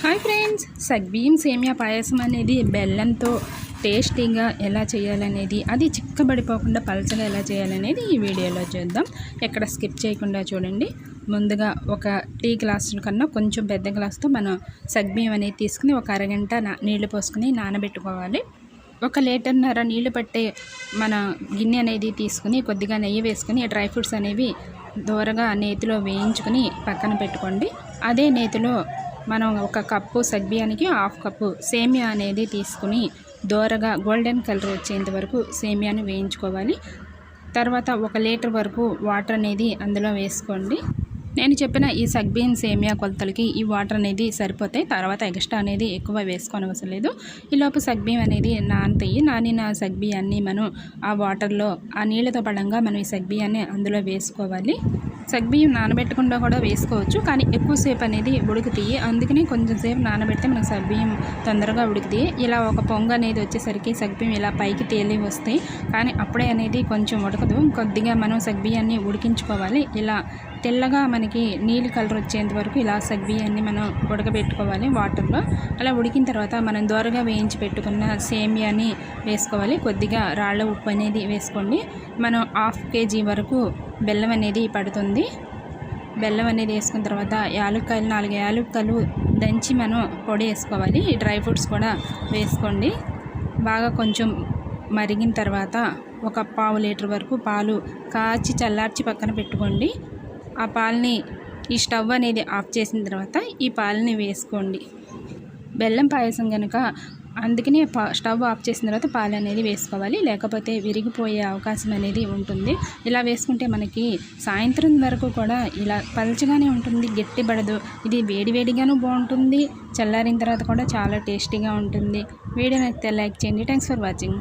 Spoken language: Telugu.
హాయ్ ఫ్రెండ్స్, సగ్బియ్యం సేమియా పాయసం అనేది బెల్లంతో టేస్టీగా ఎలా చేయాలనేది, అది చిక్కబడిపోకుండా పలచగా ఎలా చేయాలనేది ఈ వీడియోలో చూద్దాం. ఎక్కడ స్కిప్ చేయకుండా చూడండి. ముందుగా ఒక టీ గ్లాసు కన్నా కొంచెం పెద్ద గ్లాసుతో మనం సగ్బియ్యం అనేది తీసుకుని ఒక అరగంట నీళ్లు పోసుకుని నానబెట్టుకోవాలి. 1 లీటర్న్నర నీళ్లు పట్టే మన గిన్నె అనేది తీసుకుని కొద్దిగా నెయ్యి వేసుకుని డ్రై ఫ్రూట్స్ అనేవి దూరగా నేతిలో వేయించుకుని పక్కన పెట్టుకోండి. అదే నేతిలో మనం 1 కప్పు సగ్బియ్యానికి 1/2 కప్పు సేమియా అనేది తీసుకుని దోరగా గోల్డెన్ కలర్ వచ్చేంత వరకు సేమియాని వేయించుకోవాలి. తర్వాత 1 లీటర్ వరకు వాటర్ అనేది అందులో వేసుకోండి. నేను చెప్పిన ఈ సగ్బియ్యం సేమియా కొలతలకి ఈ వాటర్ అనేది సరిపోతాయి. తర్వాత ఎక్స్ట్రా అనేది ఎక్కువ వేసుకోనవసరం లేదు. ఈలోపు సగ్బియ్యం అనేది నానతాయి. నానిన సగ్బియ్యాన్ని మనం ఆ వాటర్లో ఆ నీళ్ళతో పడంగా మనం ఈ సగ్బియ్యాన్ని అందులో వేసుకోవాలి. సగ్బియ్యం నానబెట్టకుండా కూడా వేసుకోవచ్చు, కానీ ఎక్కువసేపు అనేది ఉడుకుతాయి. అందుకని కొంచెం సేపు నానబెడితే మనకు సగ్బియ్యం తొందరగా ఉడుకుతాయి. ఇలా ఒక పొంగు అనేది వచ్చేసరికి సగ్బియ్యం ఇలా పైకి తేలి వస్తాయి, కానీ అప్పుడే అనేది కొంచెం ఉడకదు. కొద్దిగా మనం సగ్బియ్యాన్ని ఉడికించుకోవాలి. ఇలా తెల్లగా మనకి నీలి కలర్ వచ్చేంత వరకు ఇలా సగ్బియ్యాన్ని మనం ఉడకబెట్టుకోవాలి వాటర్లో. అలా ఉడికిన తర్వాత మనం దోరగా వేయించి పెట్టుకున్న సేమియాని వేసుకోవాలి. కొద్దిగా రాళ్ళ ఉప్పు అనేది వేసుకోండి. మనం 1/2 kg వరకు బెల్లం అనేది పడుతుంది. బెల్లం అనేది వేసుకున్న తర్వాత 4 యాలక్కాయలు దంచి మనం పొడి వేసుకోవాలి. డ్రై ఫ్రూట్స్ కూడా వేసుకోండి. బాగా కొంచెం మరిగిన తర్వాత 1/4 లీటర్ వరకు పాలు కాచి చల్లార్చి పక్కన పెట్టుకోండి. ఆ పాలని ఈ స్టవ్ అనేది ఆఫ్ చేసిన తర్వాత ఈ పాలని వేసుకోండి. బెల్లం పాయసం కనుక అందుకని స్టవ్ ఆఫ్ చేసిన తర్వాత పాలు అనేది వేసుకోవాలి, లేకపోతే విరిగిపోయే అవకాశం అనేది ఉంటుంది. ఇలా వేసుకుంటే మనకి సాయంత్రం వరకు కూడా ఇలా పలచగానే ఉంటుంది, గట్టిపడదు. ఇది వేడివేడిగాను బాగుంటుంది, చల్లారిన తర్వాత కూడా చాలా టేస్టీగా ఉంటుంది. వీడియో నచ్చితే లైక్ చేయండి. Thanks for watching.